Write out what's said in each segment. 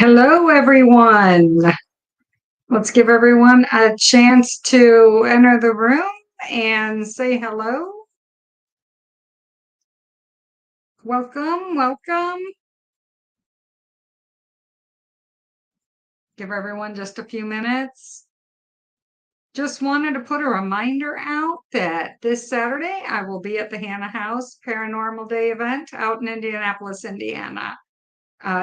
Hello, everyone. Let's give everyone a chance to enter the room and say hello. Welcome, welcome. Give everyone just a few minutes. Just wanted to put a reminder out that this Saturday I will be at the Hannah House Paranormal Day event out in Indianapolis, Indiana.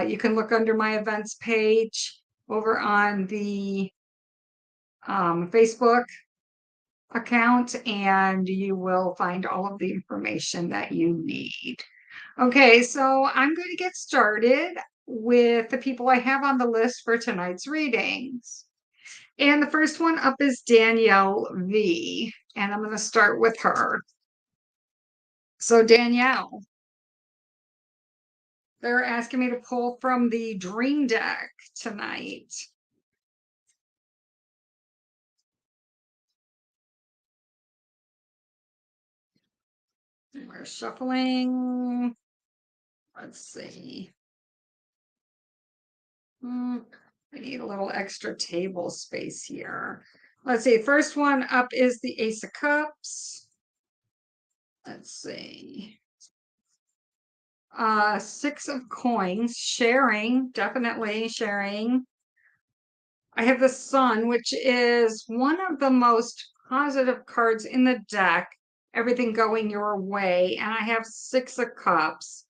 You can look under my events page over on the Facebook account and you will find all of the information that you need. Okay, so I'm going to get started with the people I have on the list for tonight's readings. And the first one up is Danielle V. And I'm going to start with her. So, Danielle, they're asking me to pull from the Dream Deck tonight. We're shuffling. Let's see. I need a little extra table space here. Let's see. First one up is the Ace of Cups. Let's see. Six of Coins. Sharing. Definitely sharing. I have the Sun, which is one of the most positive cards in the deck. Everything going your way. And I have Six of Cups.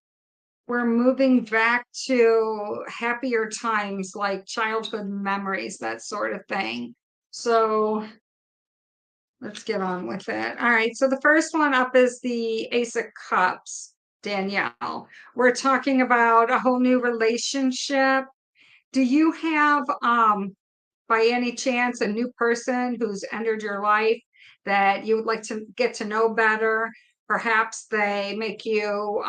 We're moving back to happier times like childhood memories, that sort of thing. So let's get on with it. All right. So the first one up is the Ace of Cups, Danielle. We're talking about a whole new relationship. Do you have, by any chance, a new person who's entered your life that you would like to get to know better? Perhaps they make you,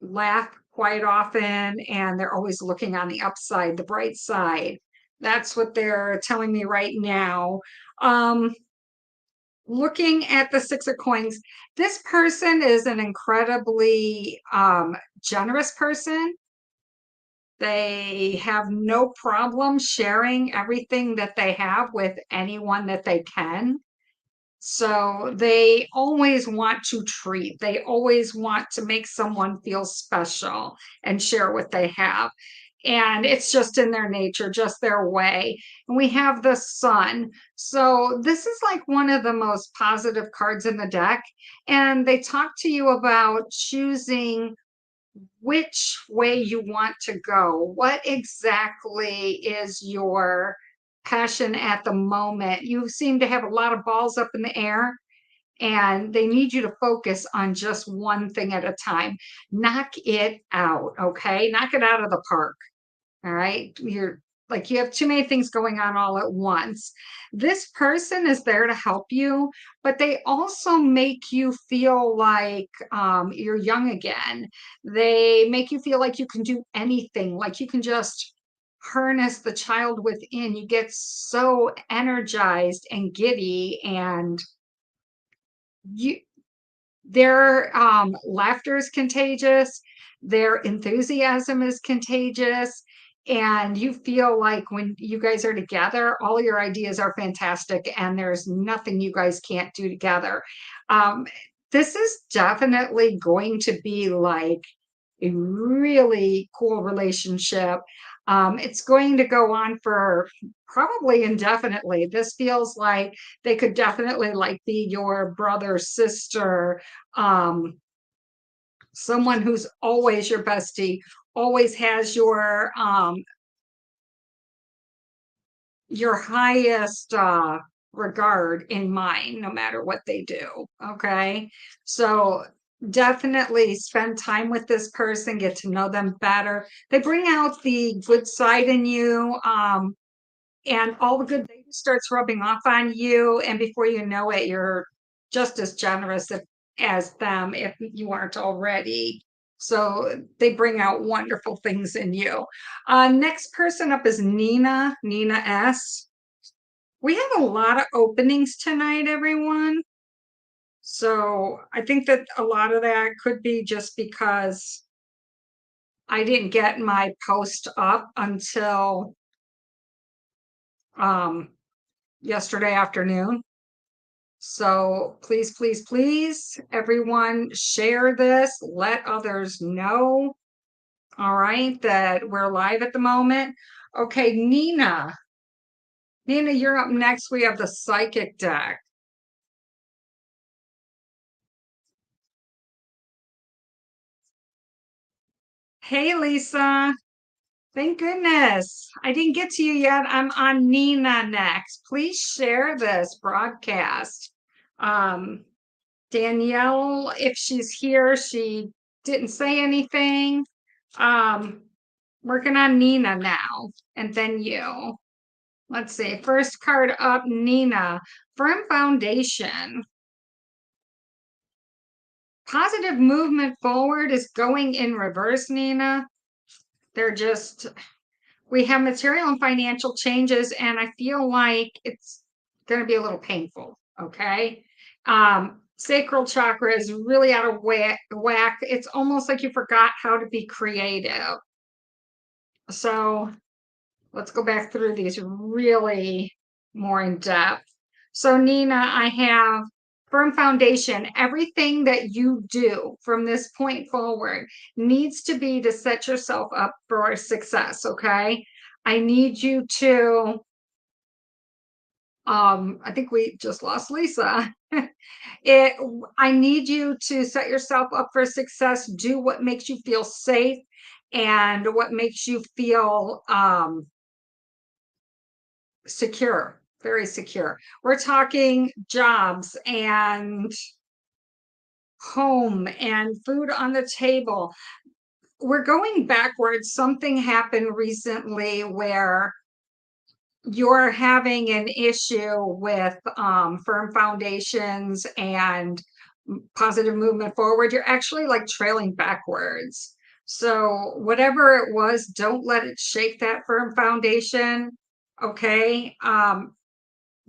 laugh quite often and they're always looking on the upside, the bright side. That's what they're telling me right now. Looking at the Six of Coins, this person is an incredibly generous person. They have no problem sharing everything that they have with anyone that they can. So they always want to treat, they always want to make someone feel special and share what they have. And it's just in their nature, just their way. And we have the Sun. So this is like one of the most positive cards in the deck. And they talk to you about choosing which way you want to go. What exactly is your passion at the moment? You seem to have a lot of balls up in the air and they need you to focus on just one thing at a time. Knock it out, okay? Knock it out of the park. All right. You're like you have too many things going on all at once. This person is there to help you, but they also make you feel like you're young again. They make you feel like you can do anything, like you can just harness the child within. You get so energized and giddy, and you their laughter is contagious, their enthusiasm is contagious, and you feel like when you guys are together, all your ideas are fantastic and there's nothing you guys can't do together. Um, this is definitely going to be like a really cool relationship. It's going to go on for probably indefinitely. This feels like they could definitely like be your brother, sister, someone who's always your bestie, always has your highest regard in mind, no matter what they do. Okay. So definitely spend time with this person, get to know them better. They bring out the good side in you. And all the good things starts rubbing off on you. And before you know it, you're just as generous as them if you aren't already. So they bring out wonderful things in you. Next person up is Nina S. We have a lot of openings tonight, everyone. So I think that a lot of that could be just because I didn't get my post up until um, yesterday afternoon. So please, please, please, everyone share this, let others know, all right, that we're live at the moment. Okay, Nina. Nina, you're up next. We have the psychic deck. Hey, Lisa. Thank goodness. I didn't get to you yet. I'm on Nina next. Please share this broadcast. Um, Danielle, if she's here, she didn't say anything. Um, Working on Nina now, and then you. Let's see. First card up, Nina. Firm foundation. Positive movement forward is going in reverse, Nina. They're just, we have material and financial changes, and I feel like it's going to be a little painful. Okay. Sacral chakra is really out of whack. It's almost like you forgot how to be creative. So let's go back through these really more in depth. So, Nina, I have firm foundation. Everything that you do from this point forward needs to be to set yourself up for success. Okay. I need you to, I think we just lost Lisa. it, I need you to set yourself up for success. Do what makes you feel safe and what makes you feel, secure, very secure. We're talking jobs and home and food on the table. We're going backwards. Something happened recently where you're having an issue with firm foundations and positive movement forward. You're actually like trailing backwards. So, whatever it was, don't let it shake that firm foundation. Okay.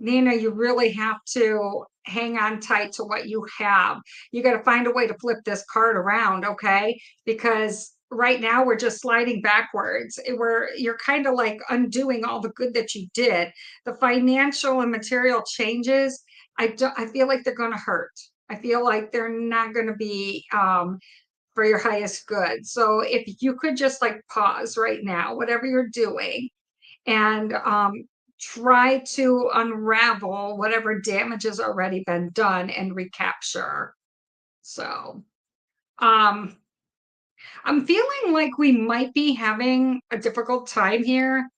Nina, you really have to hang on tight to what you have. You got to find a way to flip this card around, okay? Because right now we're just sliding backwards. You're kind of like undoing all the good that you did. The financial and material changes, I feel like they're going to hurt. I feel like they're not going to be for your highest good. So if you could just like pause right now, whatever you're doing, and try to unravel whatever damage has already been done and recapture. So, um, I'm feeling like we might be having a difficult time here.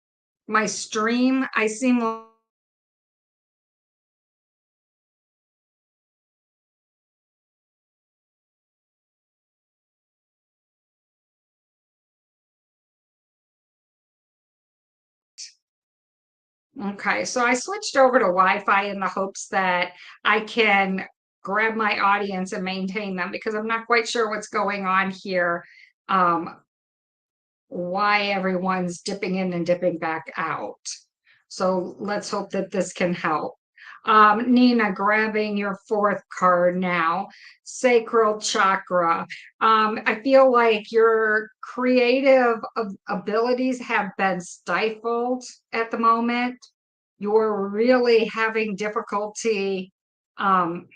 My stream, I seem okay. So I switched over to Wi-Fi in the hopes that I can grab my audience and maintain them because I'm not quite sure what's going on here. Um, why everyone's dipping in and dipping back out. So let's hope that this can help. Nina, grabbing your fourth card now, sacral chakra. I feel like your creative abilities have been stifled at the moment. You're really having difficulty um,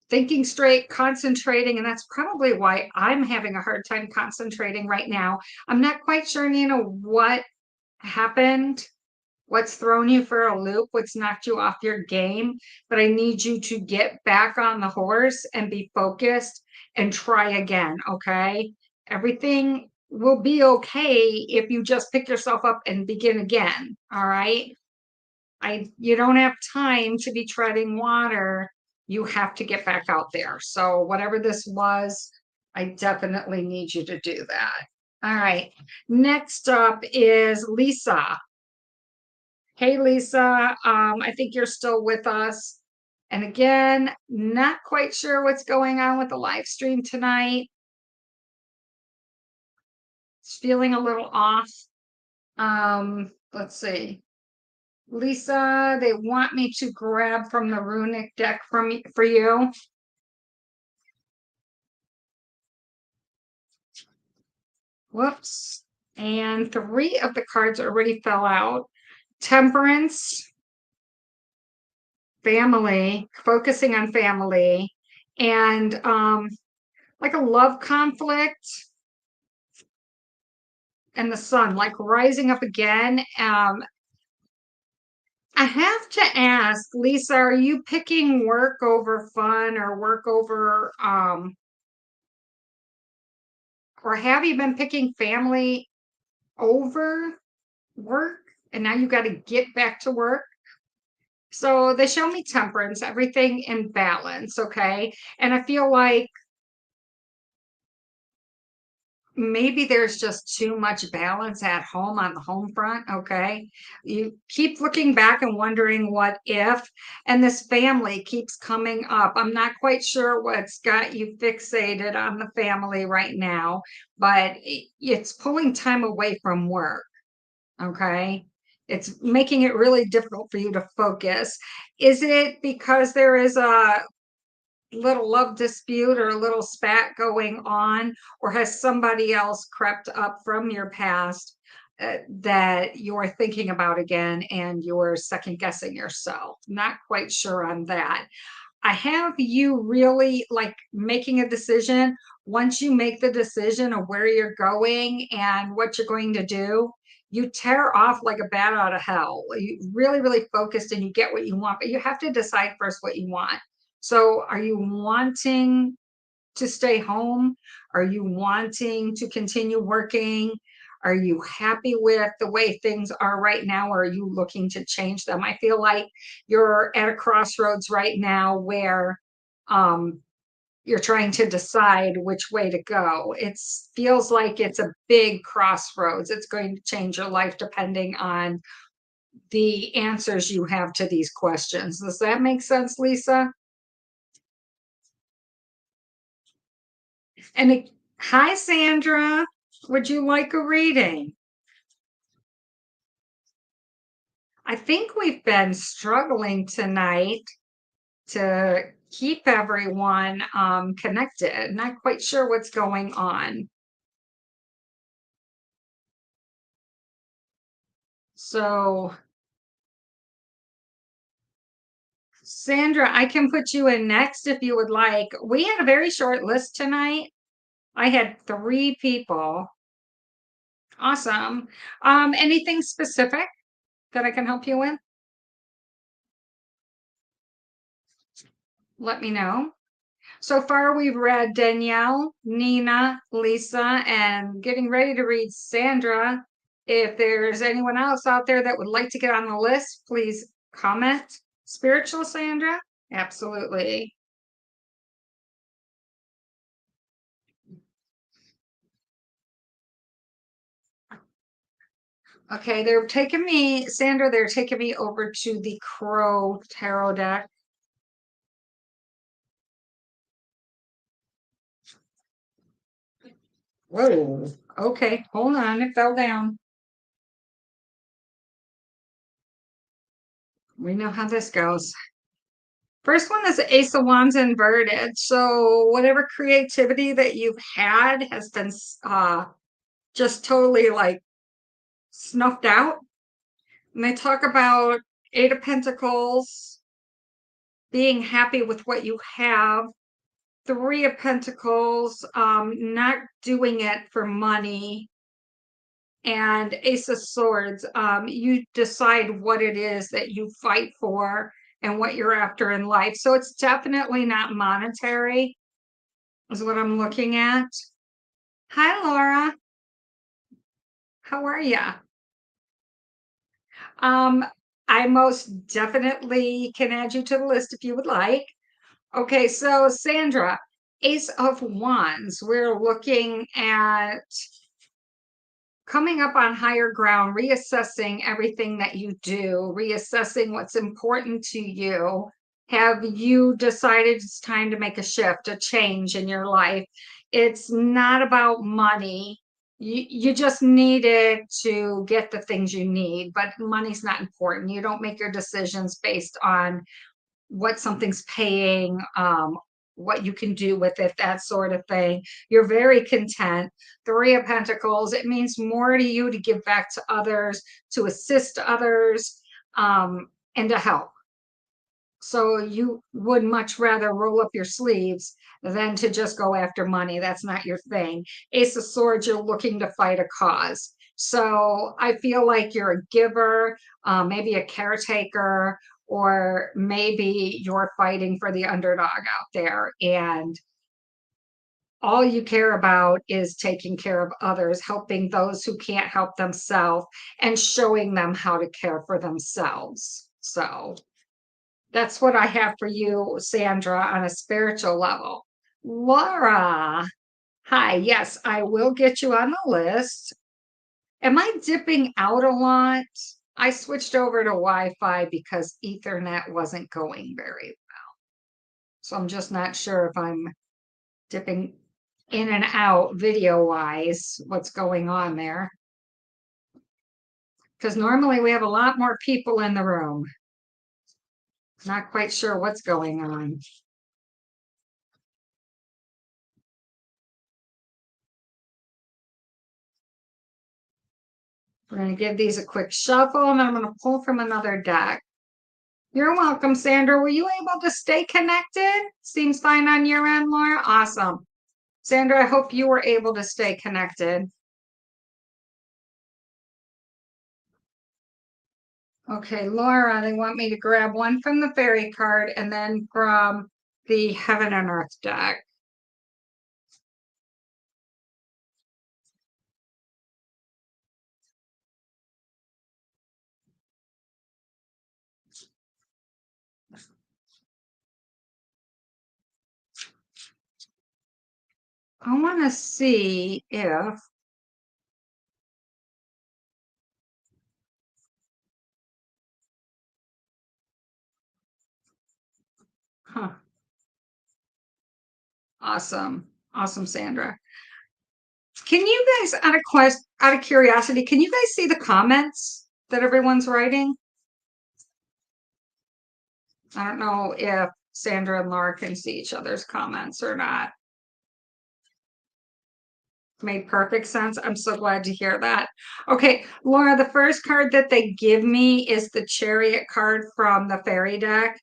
thinking straight, concentrating, and that's probably why I'm having a hard time concentrating right now. I'm not quite sure, Nina, what happened, what's thrown you for a loop, what's knocked you off your game, but I need you to get back on the horse and be focused and try again, okay? Everything will be okay if you just pick yourself up and begin again, all right? You don't have time to be treading water. You have to get back out there. So whatever this was, I definitely need you to do that. All right. Next up is Lisa. Hey, Lisa. I think you're still with us. And again, not quite sure what's going on with the live stream tonight. It's feeling a little off. Let's see. Lisa, they want me to grab from the runic deck for you. Whoops. And three of the cards already fell out. Temperance, family, focusing on family, and like a love conflict and the sun, like rising up again. I have to ask, Lisa, are you picking work over fun or work over or have you been picking family over work and now you got to get back to work? So they show me temperance, everything in balance, okay? And I feel like maybe there's just too much balance at home on the home front, okay? You keep looking back and wondering what if, and this family keeps coming up. I'm not quite sure what's got you fixated on the family right now, but it's pulling time away from work, okay? It's making it really difficult for you to focus. Is it because there is a little love dispute or a little spat going on, or has somebody else crept up from your past that you're thinking about again and you're second guessing yourself? Not quite sure on that. I have you really like making a decision. Once you make the decision of where you're going and what you're going to do, you tear off like a bat out of hell. You really, really focused and you get what you want, but you have to decide first what you want. So, are you wanting to stay home? Are you wanting to continue working? Are you happy with the way things are right now? Or are you looking to change them? I feel like you're at a crossroads right now where um, you're trying to decide which way to go. It feels like it's a big crossroads. It's going to change your life depending on the answers you have to these questions. Does that make sense, Lisa? And hi, Sandra. Would you like a reading? I think we've been struggling tonight to keep everyone connected. Not quite sure what's going on. So, Sandra, I can put you in next if you would like. We had a very short list tonight. I had three people. Awesome. Anything specific that I can help you with? Let me know. So far, we've read Danielle, Nina, Lisa, and getting ready to read Sandra. If there's anyone else out there that would like to get on the list, please comment. Spiritual Sandra? Absolutely. Okay, they're taking me, Sandra, they're taking me over to the Crow Tarot deck. Whoa. Okay, hold on, it fell down. We know how this goes. First one is Ace of Wands inverted. So whatever creativity that you've had has been just totally like snuffed out. And they talk about Eight of Pentacles, being happy with what you have. Three of Pentacles, not doing it for money. And Ace of Swords, you decide what it is that you fight for and what you're after in life. So it's definitely not monetary, is what I'm looking at. Hi, Laura. How are you? Um, I most definitely can add you to the list if you would like. Okay, so Sandra, Ace of Wands, we're looking at coming up on higher ground, reassessing everything that you do, reassessing what's important to you. Have you decided it's time to make a shift, a change in your life? It's not about money. You just need it to get the things you need, but money's not important. You don't make your decisions based on what something's paying, what you can do with it, that sort of thing. You're very content. Three of Pentacles, it means more to you to give back to others, to assist others, and to help. So you would much rather roll up your sleeves than to just go after money. That's not your thing. Ace of Swords, you're looking to fight a cause. So I feel like you're a giver, maybe a caretaker, or maybe you're fighting for the underdog out there. And all you care about is taking care of others, helping those who can't help themselves, and showing them how to care for themselves. So that's what I have for you, Sandra, on a spiritual level. Laura, hi. Yes, I will get you on the list. Am I dipping out a lot? I switched over to Wi-Fi because Ethernet wasn't going very well. So I'm just not sure if I'm dipping in and out video-wise, what's going on there. Because normally we have a lot more people in the room. Not quite sure what's going on. We're going to give these a quick shuffle, and I'm going to pull from another deck. You're welcome, Sandra. Were you able to stay connected? Seems fine on your end, Laura. Awesome. Sandra, I hope you were able to stay connected. Okay, Laura, they want me to grab one from the fairy card and then from the Heaven and Earth deck. I want to see if huh. Awesome. Awesome, Sandra. Can you guys, out of curiosity, can you guys see the comments that everyone's writing? I don't know if Sandra and Laura can see each other's comments or not. Made perfect sense. I'm so glad to hear that. Okay, Laura, the first card that they give me is the Chariot card from the fairy deck.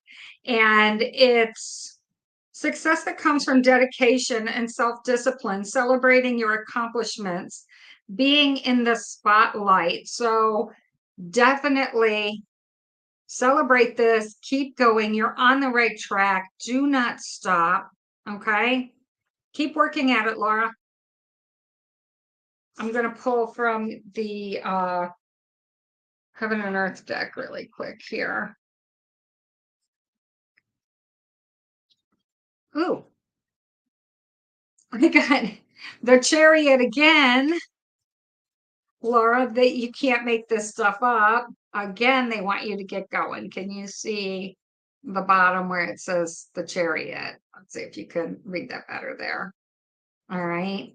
And it's success that comes from dedication and self-discipline, celebrating your accomplishments, being in the spotlight. So definitely celebrate this, keep going. You're on the right track. Do not stop. Okay. Keep working at it, Laura. I'm going to pull from the Heaven and Earth deck really quick here. Ooh, I got the Chariot again. Laura, that you can't make this stuff up. Again, they want you to get going. Can you see the bottom where it says the Chariot? Let's see if you can read that better there. All right.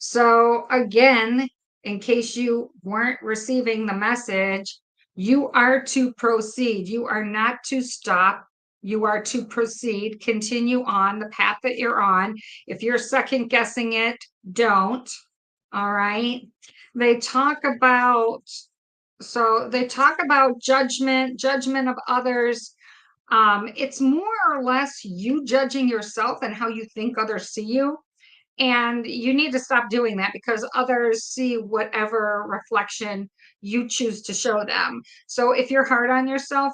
So again, in case you weren't receiving the message, you are to proceed. You are not to stop. You are to proceed. Continue on the path that you're on. If you're second guessing it, don't. All right. They talk about, judgment of others. It's more or less you judging yourself and how you think others see you. And you need to stop doing that because others see whatever reflection you choose to show them. So if you're hard on yourself,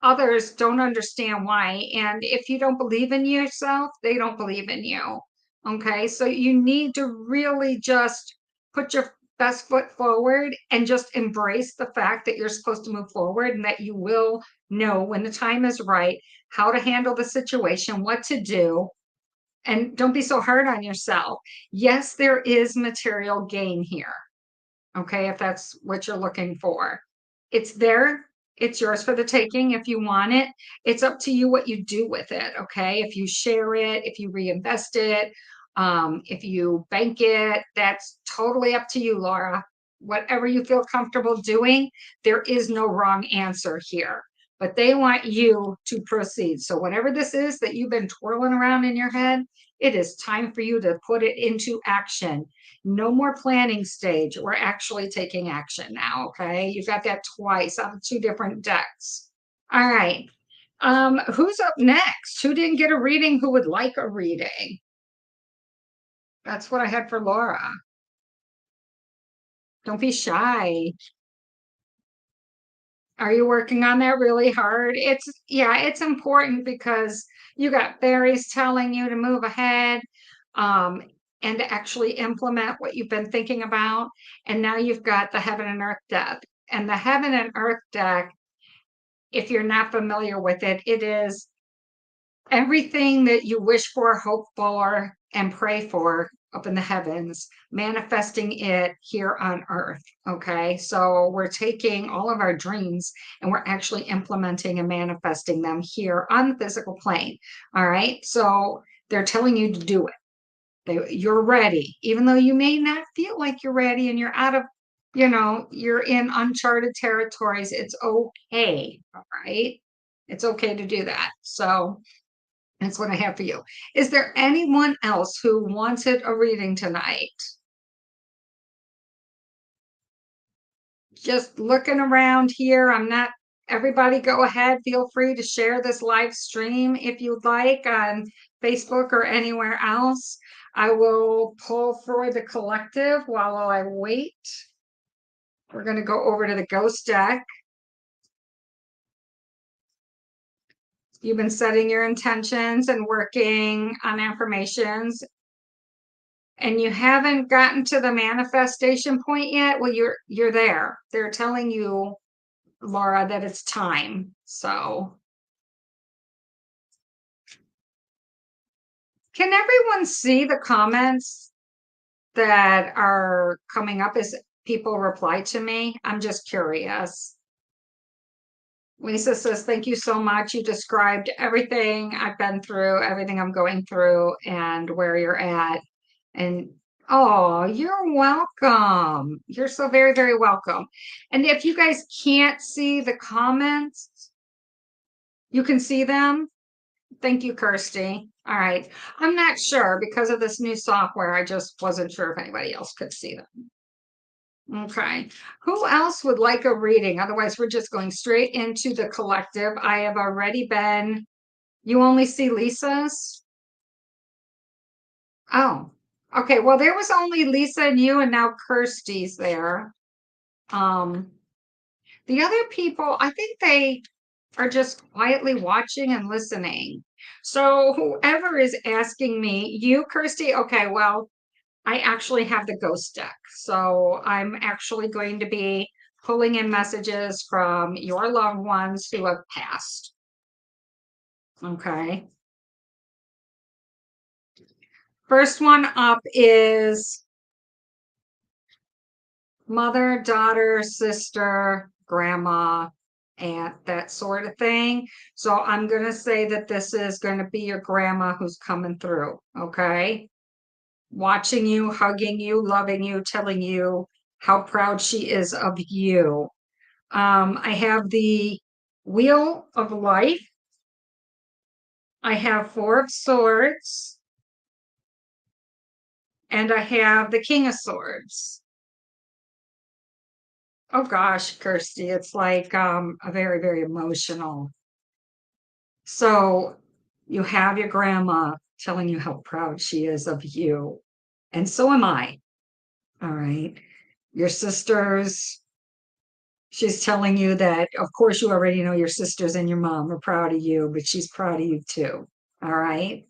others don't understand why. And if you don't believe in yourself, they don't believe in you. Okay. So you need to really just put your best foot forward and just embrace the fact that you're supposed to move forward and that you will know when the time is right, how to handle the situation, what to do, and don't be so hard on yourself. Yes, there is material gain here. Okay, if that's what you're looking for, it's there. It's yours for the taking if you want it. It's up to you what you do with it. Okay, if you share it, if you reinvest it, if you bank it, that's totally up to you, Laura. Whatever you feel comfortable doing, there is no wrong answer here. but they want you to proceed. So whatever this is that you've been twirling around in your head, it is time for you to put it into action. No more planning stage. We're actually taking action now. Okay. You got that twice on two different decks. All right. Who's up next? Who didn't get a reading? Who would like a reading? That's what I had for Laura. Don't be shy. Are you working on that really hard? Yeah, it's important because you got fairies telling you to move ahead, um, and to actually implement what you've been thinking about. And now you've got the Heaven and Earth deck. And the Heaven and Earth deck, if you're not familiar with it, it is everything that you wish for, hope for, and pray for up in the heavens, manifesting it here on earth. Okay. So we're taking all of our dreams and we're actually implementing and manifesting them here on the physical plane. All right. So they're telling you to do it. You're ready, even though you may not feel like you're ready and you're out of, you're in uncharted territories. It's okay. All right. It's okay to do that. So that's what I have for you. Is there anyone else who wanted a reading tonight? Just looking around here. Everybody go ahead. Feel free to share this live stream if you'd like on Facebook or anywhere else. I will pull for the collective while I wait. We're going to go over to the ghost deck. You've been setting your intentions and working on affirmations, and you haven't gotten to the manifestation point yet. Well, you're there. They're telling you, Laura, that it's time. So can everyone see the comments that are coming up as people reply to me? I'm just curious. Lisa says, thank you so much. You described everything I've been through, everything I'm going through, and where you're at. And oh, you're welcome. You're so very, very welcome. And if you guys can't see the comments, you can see them. Thank you, Kirsty. All right. I'm not sure because of this new software. I just wasn't sure if anybody else could see them. Okay. Who else would like a reading? Otherwise, we're just going straight into the collective. I have already been. You only see Lisa's? Oh, okay. Well, there was only Lisa and you, and now Kirsty's there. Um, the other people, I think they are just quietly watching and listening. So whoever is asking me, you, Kirsty, okay, well, I actually have the ghost deck. So I'm actually going to be pulling in messages from your loved ones who have passed. Okay. First one up is mother, daughter, sister, grandma, aunt, that sort of thing. So I'm going to say that this is going to be your grandma who's coming through. Okay. Watching you, hugging you, loving you, telling you how proud she is of you. I have the Wheel of Life. I have Four of Swords. And I have the King of Swords. Oh gosh, Kirsty, it's like a very, very emotional. So you have your grandma telling you how proud she is of you. And so am I. All right. Your sisters, she's telling you that, of course, you already know your sisters and your mom are proud of you, but she's proud of you too. All right.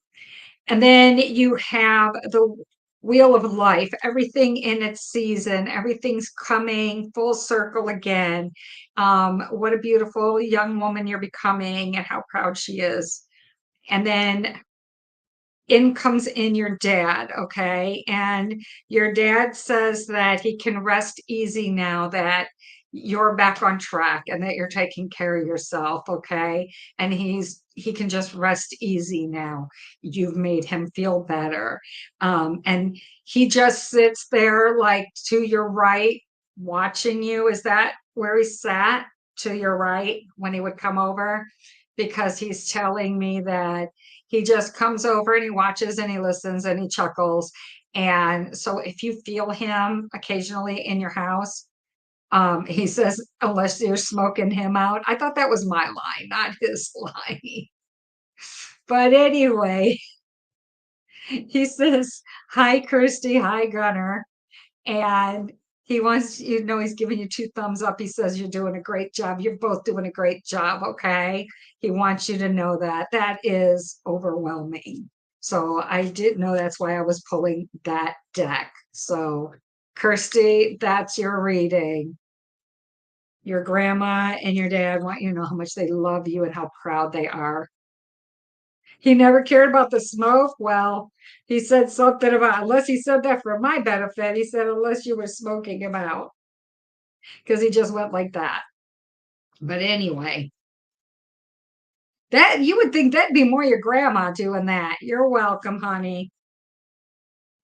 And then you have the Wheel of Life, everything in its season, everything's coming full circle again. What a beautiful young woman you're becoming and how proud she is. And then in comes in your dad, okay? And your dad says that he can rest easy now that you're back on track and that you're taking care of yourself, okay? And he can just rest easy now. You've made him feel better. And he just sits there like to your right watching you. Is that where he sat? to your right when he would come over, because he's telling me that he just comes over and he watches and he listens and he chuckles. And so if you feel him occasionally in your house, he says, unless you're smoking him out. I thought that was my line, not his line. But anyway, he says, hi, Kirsty. Hi, Gunner. And he wants you to know he's giving you two thumbs up. He says, you're doing a great job. You're both doing a great job. Okay. He wants you to know that. That is overwhelming. So I didn't know that's why I was pulling that deck. So, Kirsty, that's your reading. Your grandma and your dad want you to know how much they love you and how proud they are. He never cared about the smoke. Well, he said something about, unless he said that for my benefit, he said, unless you were smoking him out, because he just went like that. But anyway, that you would think that'd be more your grandma doing that. You're welcome, honey.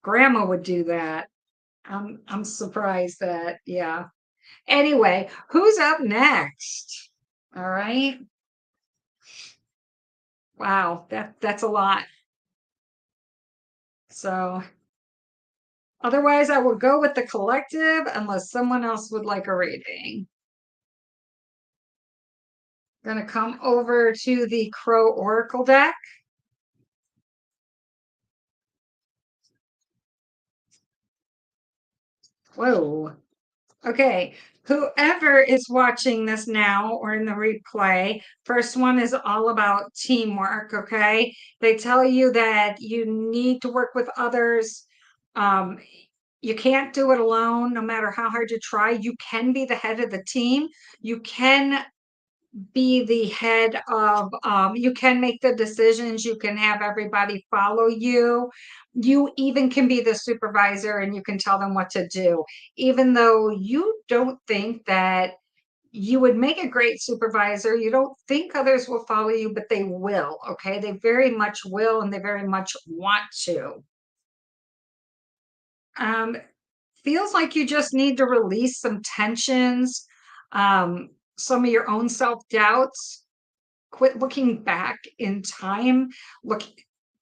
Grandma would do that. I'm surprised that, yeah. Anyway, who's up next? All right. Wow, that's a lot. So otherwise, I will go with the collective unless someone else would like a reading. Gonna come over to the Crow Oracle deck. Whoa. Okay. Whoever is watching this now or in the replay, first one is all about teamwork. Okay. They tell you that you need to work with others. Um, you can't do it alone, no matter how hard you try. You can be the head of the team. You can be the head of, you can make the decisions, you can have everybody follow you. You even can be the supervisor and you can tell them what to do, even though you don't think that you would make a great supervisor. You don't think others will follow you, but they will. Okay. They very much will, and they very much want to. Um, Feels like you just need to release some tensions, some of your own self-doubts. Quit looking back in time. Look,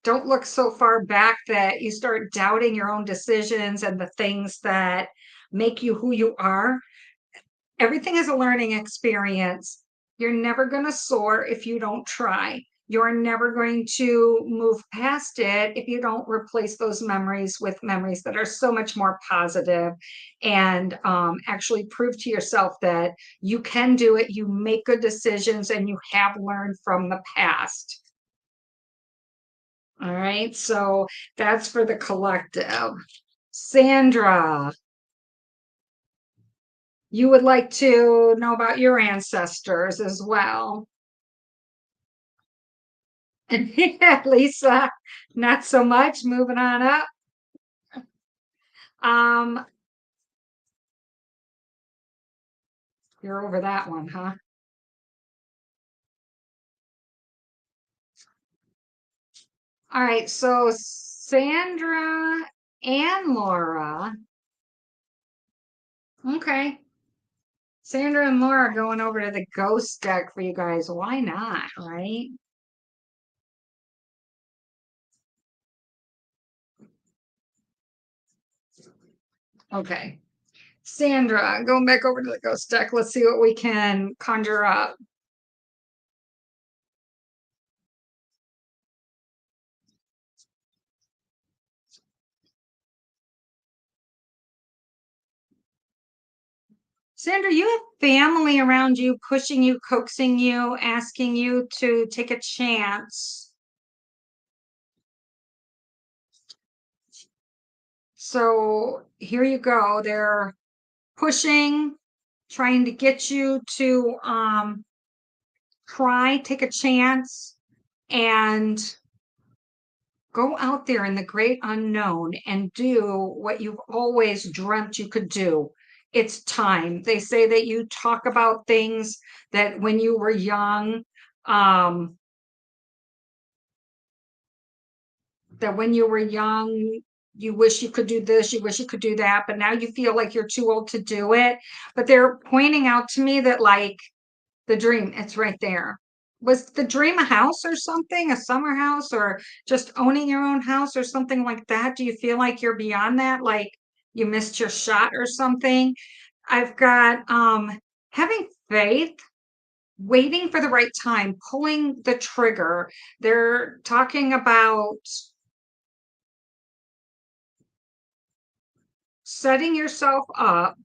don't look so far back that you start doubting your own decisions and the things that make you who you are. Everything is a learning experience. You're never going to soar if you don't try. You're never going to move past it if you don't replace those memories with memories that are so much more positive, and actually prove to yourself that you can do it, you make good decisions, and you have learned from the past. All right, so that's for the collective. Sandra, you would like to know about your ancestors as well. Yeah, Lisa, not so much. Moving on up. Um, you're over that one, huh? All right, so Sandra and Laura. Okay. Sandra and Laura going over to the ghost deck for you guys. Why not, right? Okay. Sandra, going back over to the ghost deck. Let's see what we can conjure up. Sandra, you have family around you, pushing you, coaxing you, asking you to take a chance. So here you go. They're pushing, trying to get you to try, take a chance, and go out there in the great unknown and do what you've always dreamt you could do. It's time. They say that you talk about things that when you were young, um, that when you were young, you wish you could do this, you wish you could do that, but now you feel like you're too old to do it. But they're pointing out to me that, like, The dream, it's right there. Was the dream a house or something, a summer house, or just owning your own house or something like that? Do you feel like you're beyond that? Like you missed your shot or something? I've got having faith, waiting for the right time, pulling the trigger. They're talking about setting yourself up.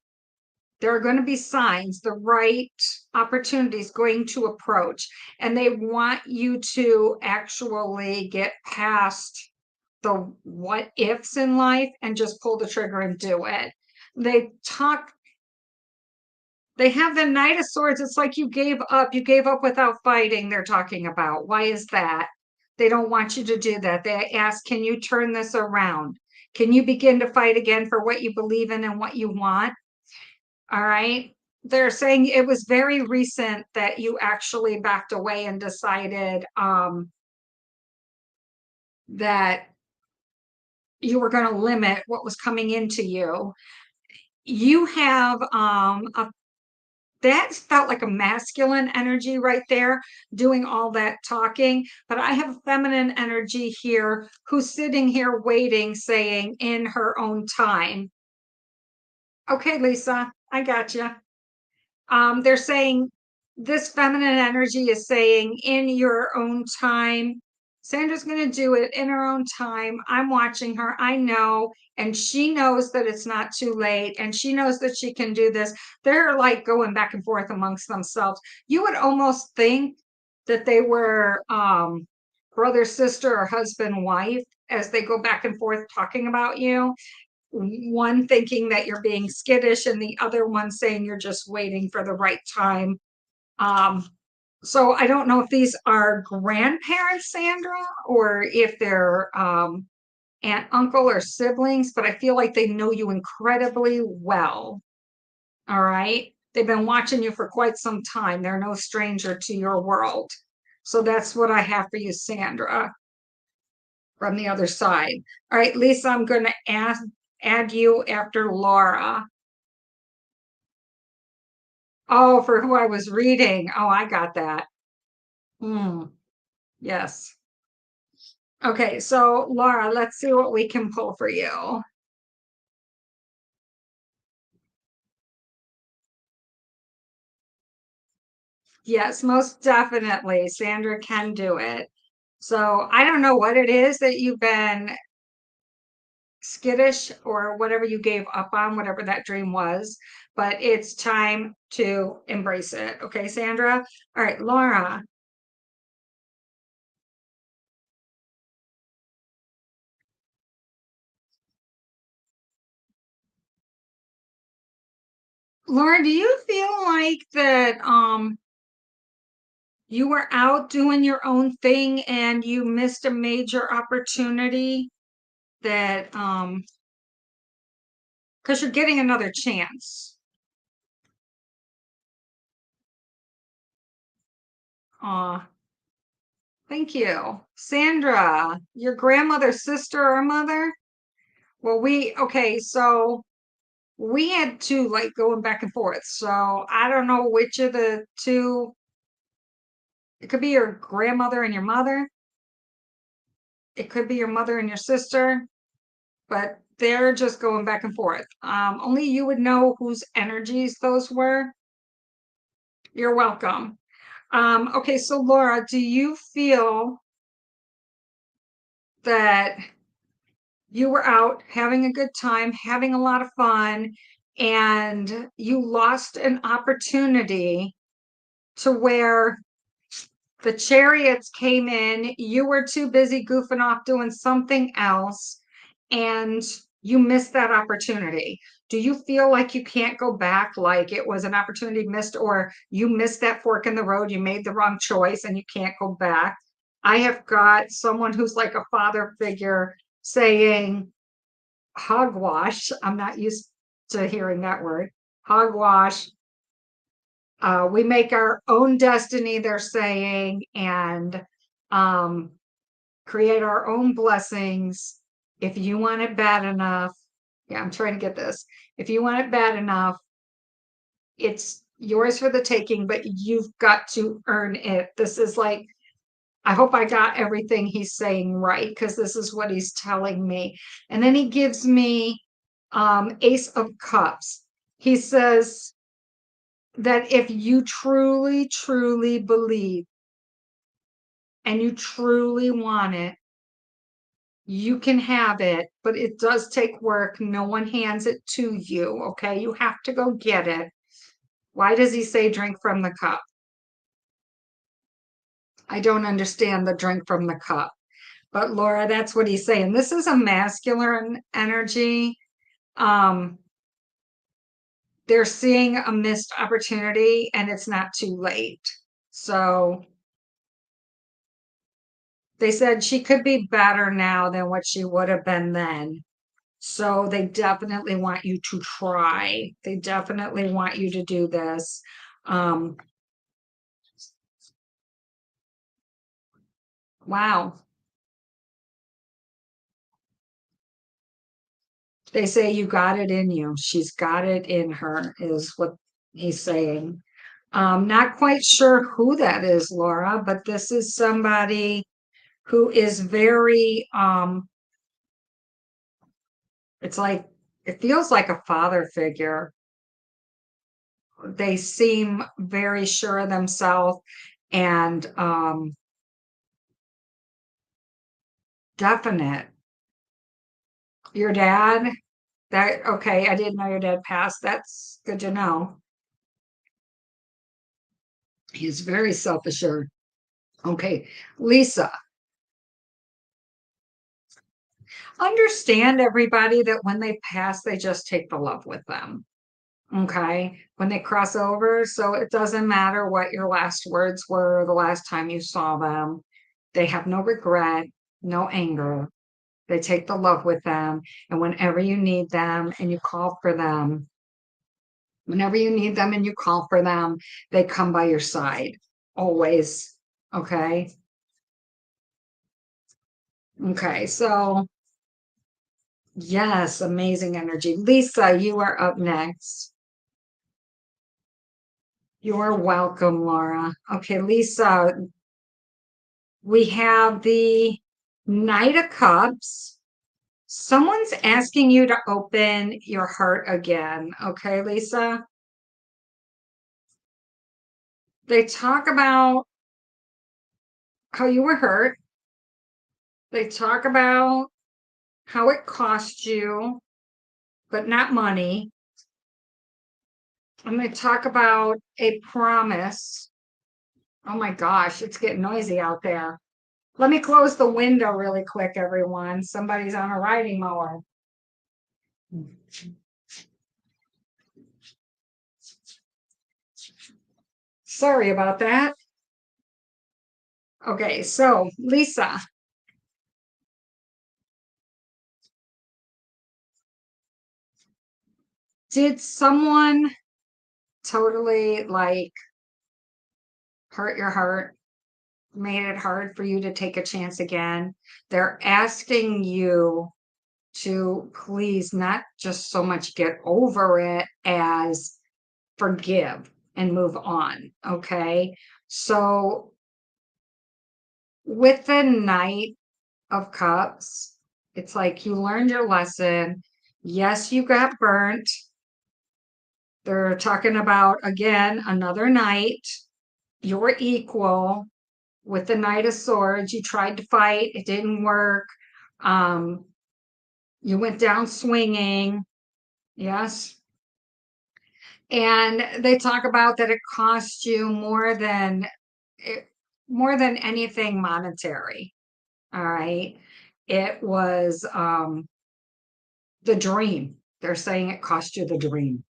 There are going to be signs, the right opportunities going to approach, and they want you to actually get past the what ifs in life and just pull the trigger and do it. They talk, they have the Knight of Swords. It's like you gave up without fighting, they're talking about. Why is that? They don't want you to do that. They ask, can you turn this around? Can you begin to fight again for what you believe in and what you want? All right. They're saying it was very recent that you actually backed away and decided that you were going to limit what was coming into you. You have that felt like a masculine energy right there, doing all that talking. But I have a feminine energy here who's sitting here waiting, saying in her own time. Okay, Lisa, I got you. They're saying this feminine energy is saying in your own time. Sandra's going to do it in her own time. I'm watching her. I know. And she knows that it's not too late. And she knows that she can do this. They're like going back and forth amongst themselves. You would almost think that they were brother, sister, or husband, wife as they go back and forth talking about you, one thinking that you're being skittish and the other one saying you're just waiting for the right time. Um, so I don't know if these are grandparents, Sandra, or if they're aunt, uncle, or siblings, but I feel like they know you incredibly well. All right. They've been watching you for quite some time. They're no stranger to your world. So that's what I have for you, Sandra, from the other side. All right, Lisa, I'm going to add you after Laura. Oh, for who I was reading. Oh, I got that. Hmm. Yes. Okay, so Laura, let's see what we can pull for you. Yes, most definitely. Sandra can do it. So I don't know what it is that you've been skittish or whatever you gave up on, whatever that dream was, but it's time to embrace it. Okay, Sandra? All right, Laura. Laura, do you feel like that you were out doing your own thing and you missed a major opportunity that because you're getting another chance. Aw, thank you. Sandra, your grandmother's sister or mother? Well, okay, so we had two like going back and forth. So I don't know which of the two. It could be your grandmother and your mother. It could be your mother and your sister, but they're just going back and forth. Only you would know whose energies those were. You're welcome. Okay, so Laura, do you feel that you were out having a good time, having a lot of fun, and you lost an opportunity to where the chariots came in, you were too busy goofing off doing something else, and you missed that opportunity. Do you feel like you can't go back, like it was an opportunity missed, or you missed that fork in the road, you made the wrong choice and you can't go back? I have got someone who's like a father figure saying hogwash. I'm not used to hearing that word. Hogwash. We make our own destiny, they're saying, and um, create our own blessings. If you want it bad enough, yeah, I'm trying to get this. If you want it bad enough, it's yours for the taking, but you've got to earn it. This is like, I hope I got everything he's saying right, because this is what he's telling me. And then he gives me Ace of Cups. He says that if you truly, truly believe and you truly want it, you can have it, but it does take work. No one hands it to you, okay? You have to go get it. Why does he say drink from the cup? I don't understand the drink from the cup. But Laura, that's what he's saying. This is a masculine energy. Um, they're seeing a missed opportunity and it's not too late. So they said she could be better now than what she would have been then. So they definitely want you to try. They definitely want you to do this. Um, wow. They say you got it in you. She's got it in her, is what he's saying. Not quite sure who that is, Laura, but this is somebody who is very, it's like, it feels like a father figure. They seem very sure of themselves and definite. Your dad, that okay, I didn't know your dad passed. That's good to know. He's very self-assured. Okay, Lisa, understand everybody that when they pass, they just take the love with them. Okay, when they cross over, so it doesn't matter what your last words were the last time you saw them. They have no regret, no anger. They take the love with them. And whenever you need them and you call for them, whenever you need them and you call for them, they come by your side always. Okay. Okay. So, yes, amazing energy. Lisa, you are up next. You are welcome, Laura. Okay, Lisa, we have the Knight of Cups. Someone's asking you to open your heart again. Okay, Lisa? They talk about how you were hurt. They talk about how it cost you, but not money. And they talk about a promise. Oh my gosh, it's getting noisy out there. Let me close the window really quick, everyone. Somebody's on a riding mower. Sorry about that. Okay, so Lisa, did someone totally like hurt your heart, made it hard for you to take a chance again? They're asking you to please not just so much get over it as forgive and move on. Okay. So with the Knight of Cups, it's like you learned your lesson. Yes, you got burnt. They're talking about again another knight. You're equal with the Knight of Swords. You tried to fight, it didn't work. Um, you went down swinging. Yes. And they talk about that it cost you more than anything monetary. All right. It was the dream. They're saying it cost you the dream.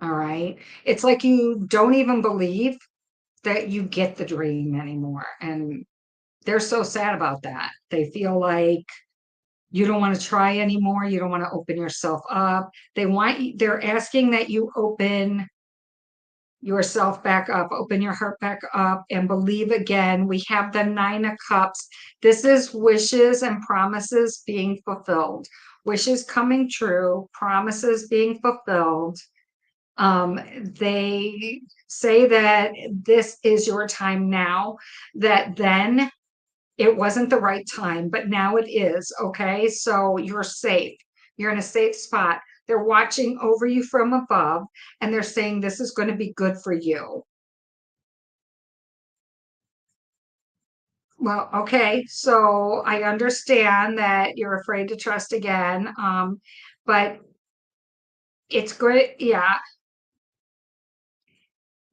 All right. It's like you don't even believe that you get the dream anymore. And they're so sad about that. They feel like you don't want to try anymore. You don't want to open yourself up. They're asking that you open yourself back up, open your heart back up, and believe again. We have the Nine of Cups. This is wishes and promises being fulfilled, wishes coming true, promises being fulfilled. They say that this is your time now, that then it wasn't the right time, but now it is. Okay. So you're safe. You're in a safe spot. They're watching over you from above and they're saying this is going to be good for you. Well, okay. So I understand that you're afraid to trust again. But it's great. Yeah.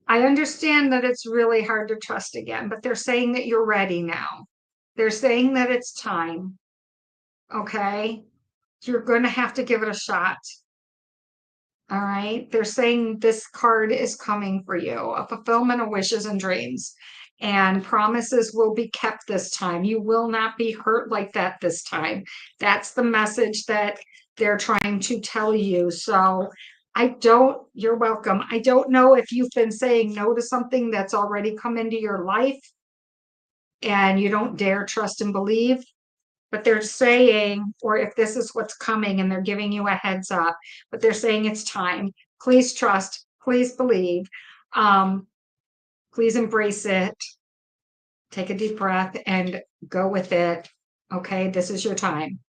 I understand that it's really hard to trust again, but they're saying that you're ready now. They're saying that it's time. Okay. You're going to have to give it a shot. All right. They're saying this card is coming for you, a fulfillment of wishes and dreams. And promises will be kept this time. You will not be hurt like that this time. That's the message that they're trying to tell you. So you're welcome. I don't know if you've been saying no to something that's already come into your life and you don't dare trust and believe, but they're saying, or if this is what's coming and they're giving you a heads up, but they're saying it's time. Please trust, please believe, um, please embrace it. Take a deep breath and go with it. Okay, this is your time.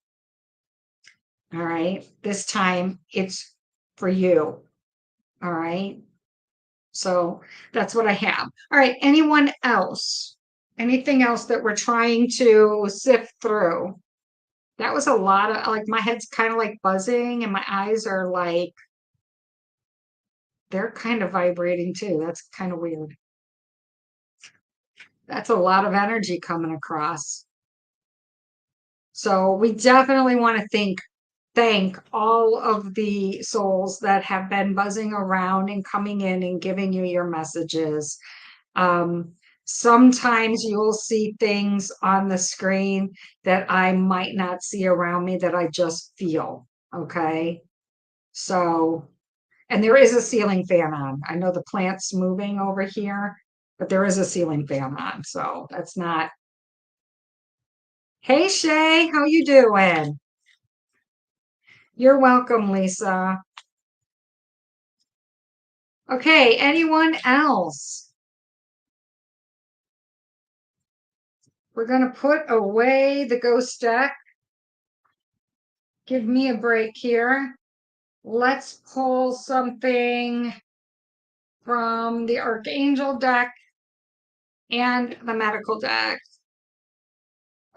All right, this time it's for you. All right, so that's what I have. All right, anyone else? Anything else that we're trying to sift through? That was a lot of like my head's kind of like buzzing and my eyes are like they're kind of vibrating too. That's kind of weird. That's a lot of energy coming across. So we definitely want to thank all of the souls that have been buzzing around and coming in and giving you your messages. Um, Sometimes you'll see things on the screen that I might not see around me that I just feel. Okay. So, and there is a ceiling fan on. I know the plant's moving over here, but there is a ceiling fan on. So that's not. Hey Shay, how you doing? You're welcome, Lisa. Okay, anyone else? We're gonna put away the ghost deck. Give me a break here. Let's pull something from the Archangel deck and the Medical deck.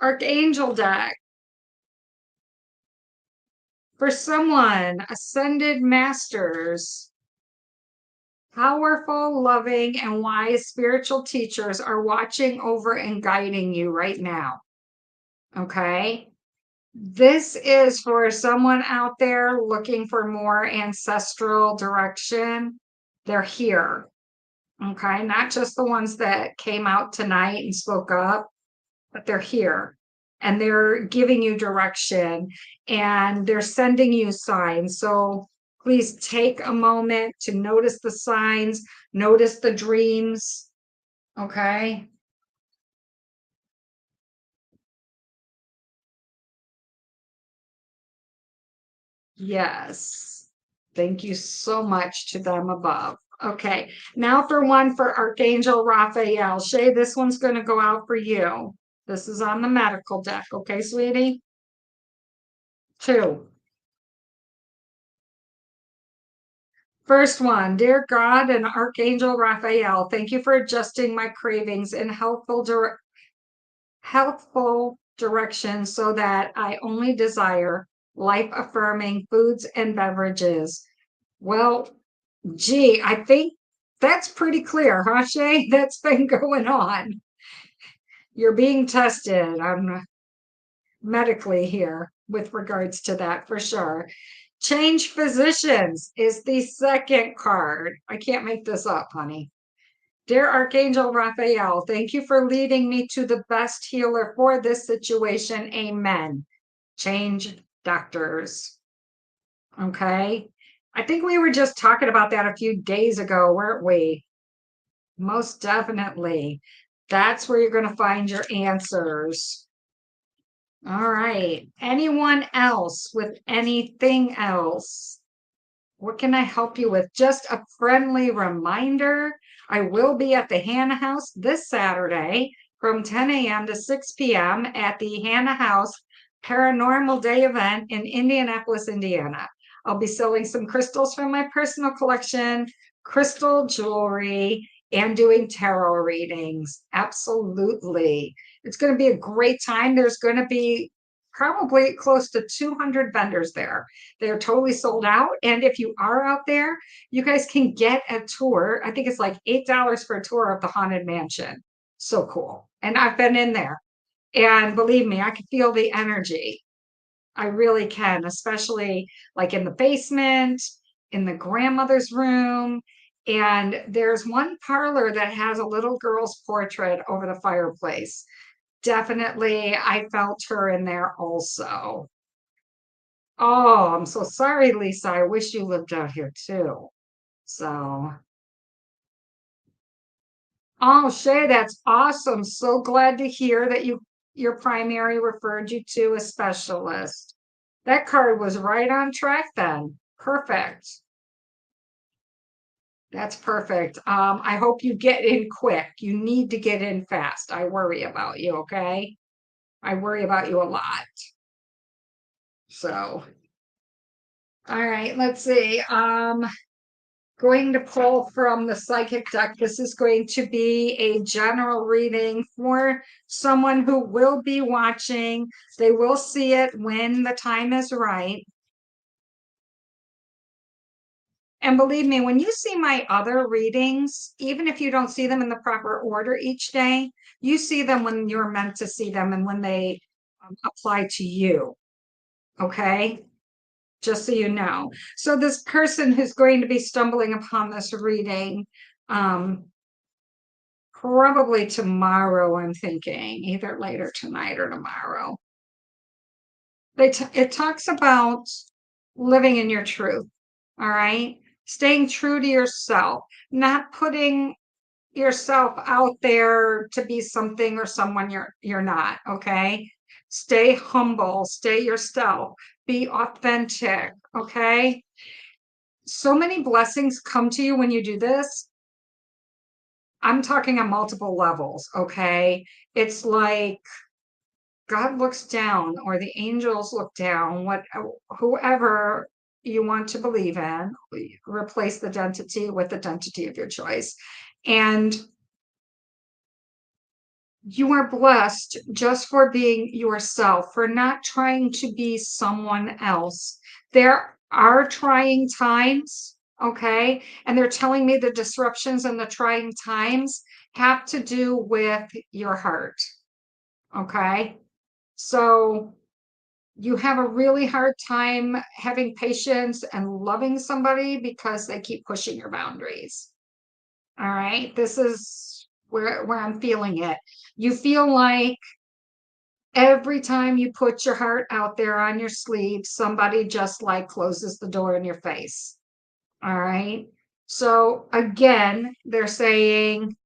Archangel deck. For someone, Ascended Masters, powerful, loving, and wise spiritual teachers are watching over and guiding you right now. Okay. This is for someone out there looking for more ancestral direction. They're here. Okay. Not just the ones that came out tonight and spoke up, but they're here and they're giving you direction and they're sending you signs. So please take a moment to notice the signs, notice the dreams. Okay. Yes. Thank you so much to them above. Okay. Now for one for Archangel Raphael. Shay, this one's going to go out for you. This is on the medical deck. Okay, sweetie? Two. First one, dear God and Archangel Raphael, thank you for adjusting my cravings in healthful direction so that I only desire life affirming foods and beverages. Well, gee, I think that's pretty clear, huh, Shay? That's been going on. You're being tested medically here with regards to that for sure. Change physicians is the second card. I can't make this up, honey. Dear Archangel Raphael, thank you for leading me to the best healer for this situation. Amen. Change doctors. Okay. I think we were just talking about that a few days ago, weren't we? Most definitely. That's where you're going to find your answers. All right. Anyone else with anything else? What can I help you with? Just a friendly reminder. I will be at the Hannah House this Saturday from 10 a.m. to 6 p.m. at the Hannah House Paranormal Day event in Indianapolis, Indiana. I'll be selling some crystals from my personal collection, crystal jewelry, and doing tarot readings. Absolutely. It's going to be a great time. There's going to be probably close to 200 vendors there. They're totally sold out. And if you are out there, you guys can get a tour. I think it's like $8 for a tour of the Haunted Mansion. So cool. And I've been in there. And believe me, I can feel the energy. I really can, especially like in the basement, in the grandmother's room. And there's one parlor that has a little girl's portrait over the fireplace. Definitely, I felt her in there also. Oh, I'm so sorry, Lisa. I wish you lived out here too. So, oh, Shay, that's awesome. So glad to hear that your primary referred you to a specialist. That card was right on track then. Perfect. That's perfect. I hope you get in quick. You need to get in fast. I worry about you, okay? I worry about you a lot. So, all right, let's see. Going to pull from the psychic deck. This is going to be a general reading for someone who will be watching. They will see it when the time is right. And believe me, when you see my other readings, even if you don't see them in the proper order each day, you see them when you're meant to see them and when they apply to you. Okay? Just so you know. So this person who's going to be stumbling upon this reading, probably tomorrow, I'm thinking, either later tonight or tomorrow. It talks about living in your truth, all right? Staying true to yourself, not putting yourself out there to be something or someone you're not, okay? Stay humble, stay yourself, be authentic, okay? So many blessings come to you when you do this. I'm talking on multiple levels, okay? It's like God looks down or the angels look down, whoever you want to believe in, replace the identity with the identity of your choice. And you are blessed just for being yourself, for not trying to be someone else. There are trying times, okay? And they're telling me the disruptions and the trying times have to do with your heart, okay? So you have a really hard time having patience and loving somebody because they keep pushing your boundaries. All right. This is where I'm feeling it. You feel like every time you put your heart out there on your sleeve, somebody just like closes the door in your face. All right. So again, they're saying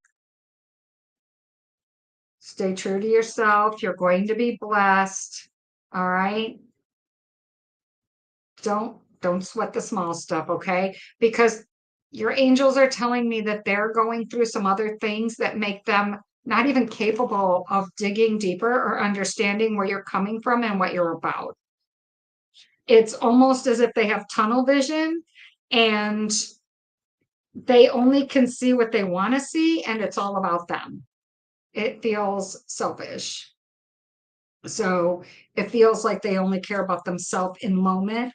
stay true to yourself. You're going to be blessed. All right. Don't sweat the small stuff, okay? Because your angels are telling me that they're going through some other things that make them not even capable of digging deeper or understanding where you're coming from and what you're about. It's almost as if they have tunnel vision and they only can see what they want to see, and it's all about them. It feels selfish. So it feels like they only care about themselves in moment.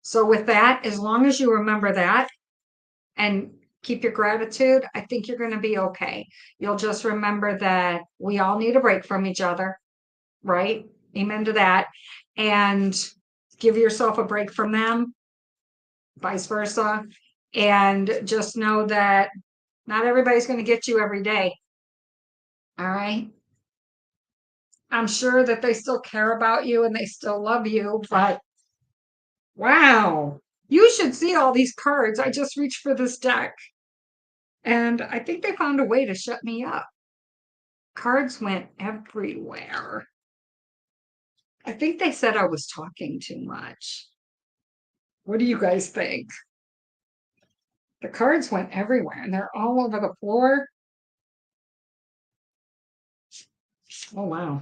So with that, as long as you remember that and keep your gratitude, I think you're going to be okay. You'll just remember that we all need a break from each other, right? Amen to that. And give yourself a break from them, vice versa. And just know that not everybody's going to get you every day. All right. I'm sure that they still care about you and they still love you, but wow, you should see all these cards. I just reached for this deck and I think they found a way to shut me up. Cards went everywhere. I think they said I was talking too much. What do you guys think? The cards went everywhere and they're all over the floor. Oh, wow.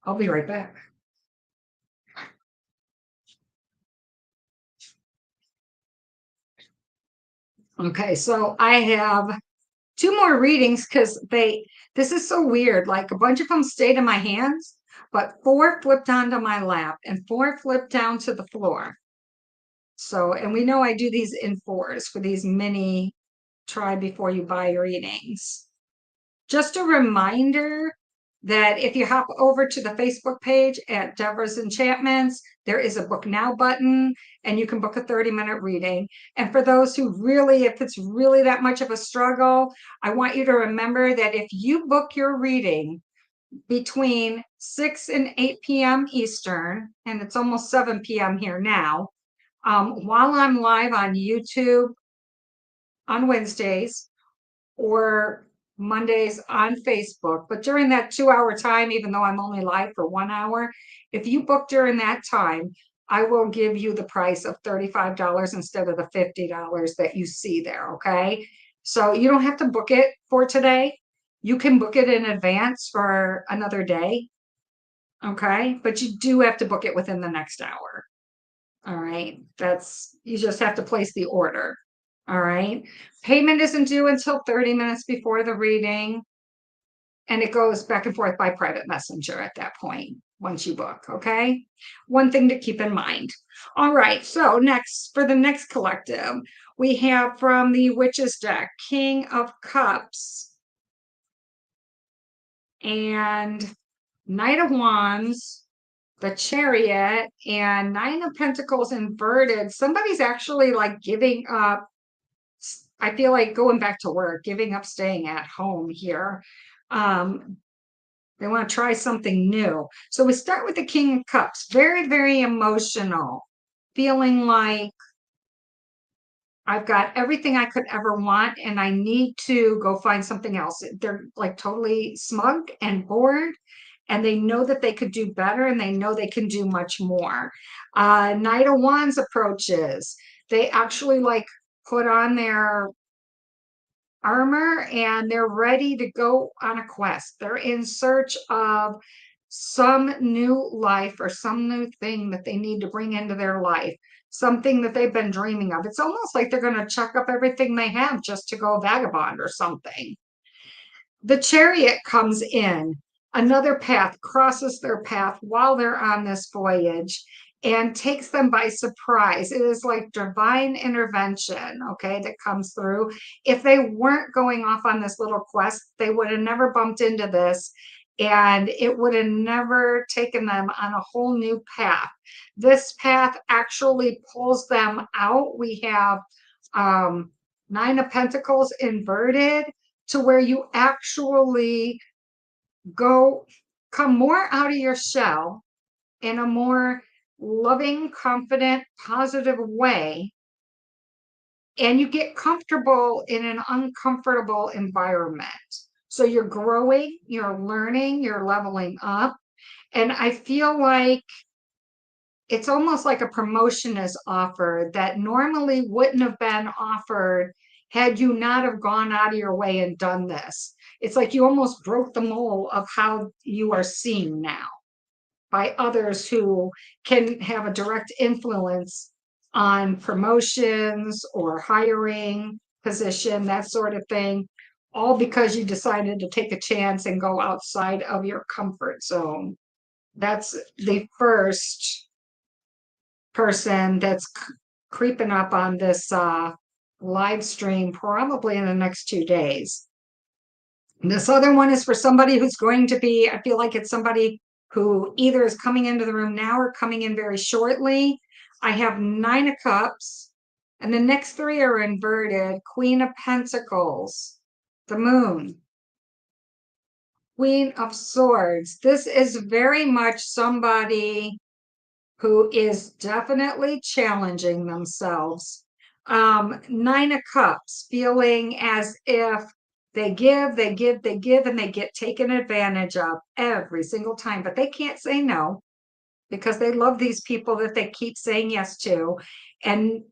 I'll be right back. Okay, so I have two more readings because this is so weird. Like a bunch of them stayed in my hands, but four flipped onto my lap and four flipped down to the floor. So, and we know I do these in fours for these mini try before you buy readings. Just a reminder that if you hop over to the Facebook page at Deborah's Enchantments, there is a book now button and you can book a 30-minute reading. And for those who really, if it's really that much of a struggle, I want you to remember that if you book your reading between 6 and 8 p.m. Eastern, and it's almost 7 p.m. here now, while I'm live on YouTube on Wednesdays, or Mondays on Facebook. But during that 2 hour time, even though I'm only live for 1 hour, if you book during that time, I will give you the price of $35 instead of the $50 that you see there. Okay. So you don't have to book it for today. You can book it in advance for another day. Okay. But you do have to book it within the next hour. All right. You just have to place the order. All right. Payment isn't due until 30 minutes before the reading. And it goes back and forth by private messenger at that point, once you book. Okay. One thing to keep in mind. All right. So next, for the next collective, we have from the Witches deck, King of Cups and Knight of Wands, the Chariot, and Nine of Pentacles inverted. Somebody's actually like giving up. I feel like going back to work, giving up staying at home here. They want to try something new. So we start with the King of Cups. Very, very emotional. Feeling like I've got everything I could ever want and I need to go find something else. They're like totally smug and bored and they know that they could do better and they know they can do much more. Knight of Wands approaches. They actually like put on their armor and they're ready to go on a quest. They're in search of some new life or some new thing that they need to bring into their life, something that they've been dreaming of. It's almost like they're going to chuck up everything they have just to go vagabond or something. The Chariot comes in. Another path crosses their path while they're on this voyage and takes them by surprise. It is like divine intervention, okay, that comes through. If they weren't going off on this little quest, they would have never bumped into this and it would have never taken them on a whole new path. This path actually pulls them out. We have Nine of Pentacles inverted to where you actually come more out of your shell in a more loving, confident, positive way. And you get comfortable in an uncomfortable environment. So you're growing, you're learning, you're leveling up. And I feel like it's almost like a promotion is offered that normally wouldn't have been offered had you not have gone out of your way and done this. It's like you almost broke the mold of how you are seen now by others who can have a direct influence on promotions or hiring position, that sort of thing, all because you decided to take a chance and go outside of your comfort zone. That's the first person that's creeping up on this live stream probably in the next 2 days. And this other one is for somebody who's going to be, I feel like it's somebody who either is coming into the room now or coming in very shortly. I have Nine of Cups, and the next three are inverted. Queen of Pentacles, the Moon, Queen of Swords. This is very much somebody who is definitely challenging themselves. Nine of Cups, feeling as if they give, and they get taken advantage of every single time, but they can't say no. because they love these people that they keep saying yes to. And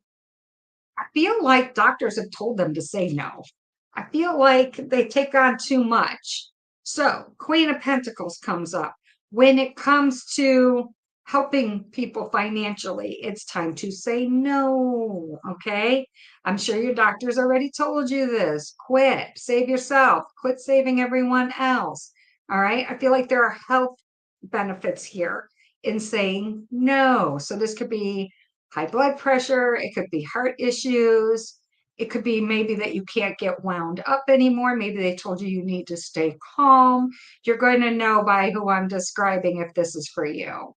I feel like doctors have told them to say no. I feel like they take on too much. So, Queen of Pentacles comes up. When it comes to helping people financially, it's time to say no. Okay. I'm sure your doctors already told you this. Quit, save yourself, quit saving everyone else. All right. I feel like there are health benefits here in saying no. So, this could be high blood pressure, it could be heart issues, it could be maybe that you can't get wound up anymore. Maybe they told you you need to stay calm. You're going to know by who I'm describing if this is for you.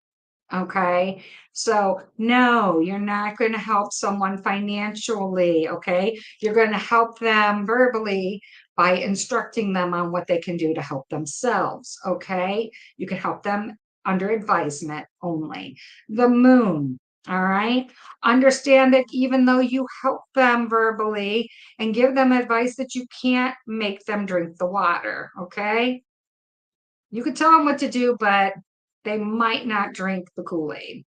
Okay. So, no, you're not going to help someone financially. Okay. You're going to help them verbally by instructing them on what they can do to help themselves. Okay. You can help them under advisement only. The moon. All right. Understand that even though you help them verbally and give them advice, that you can't make them drink the water. Okay. You could tell them what to do, but they might not drink the Kool-Aid.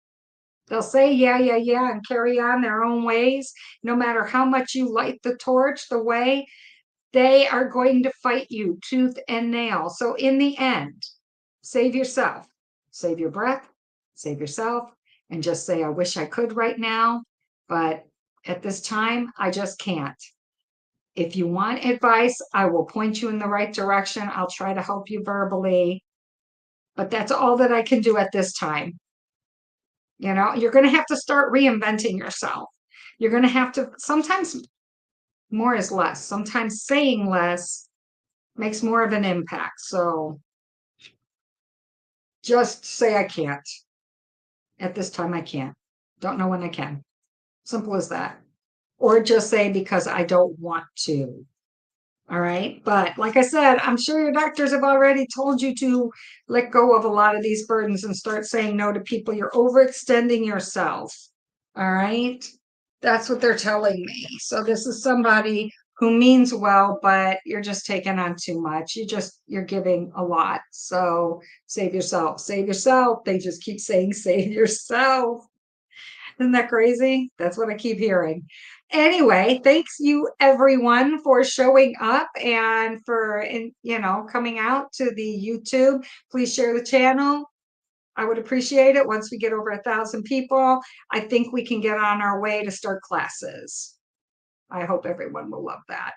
They'll say, yeah, yeah, yeah, and carry on their own ways. No matter how much you light the torch the way, they are going to fight you tooth and nail. So, in the end, save yourself, save your breath, save yourself, and just say, I wish I could right now, but at this time, I just can't. If you want advice, I will point you in the right direction. I'll try to help you verbally, but that's all that I can do at this time. You're going to have to start reinventing yourself. You're going to have to, sometimes more is less. Sometimes saying less makes more of an impact. So just say, I can't. At this time, I can't. Don't know when I can. Simple as that. Or just say, because I don't want to. All right. But like I said, I'm sure your doctors have already told you to let go of a lot of these burdens and start saying no to people. You're overextending yourself. All right. That's what they're telling me. So this is somebody who means well, but you're just taking on too much. You're giving a lot. So save yourself, save yourself. They just keep saying, save yourself. Isn't that crazy? That's what I keep hearing. Anyway, thanks you everyone for showing up and for coming out to the YouTube. Please share the channel. I would appreciate it. Once we get over 1,000 people, I think we can get on our way to start classes. I hope everyone will love that.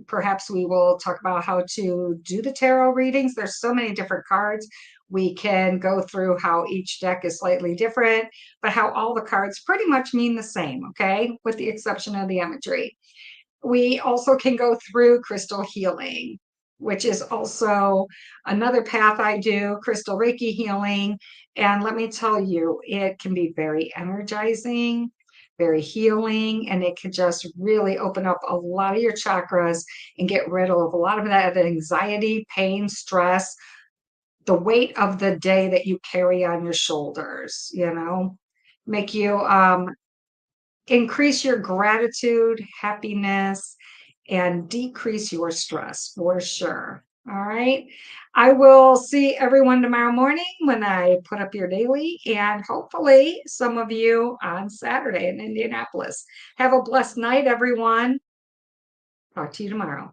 Perhaps we will talk about how to do the tarot readings. There's so many different cards. We can go through how each deck is slightly different, but how all the cards pretty much mean the same, okay, with the exception of the imagery. We also can go through crystal healing, which is also another path I do, crystal Reiki healing. And let me tell you, it can be very energizing, very healing, and it can just really open up a lot of your chakras and get rid of a lot of that anxiety, pain, stress, the weight of the day that you carry on your shoulders, make you increase your gratitude, happiness, and decrease your stress for sure. All right. I will see everyone tomorrow morning when I put up your daily, and hopefully some of you on Saturday in Indianapolis. Have a blessed night, everyone. Talk to you tomorrow.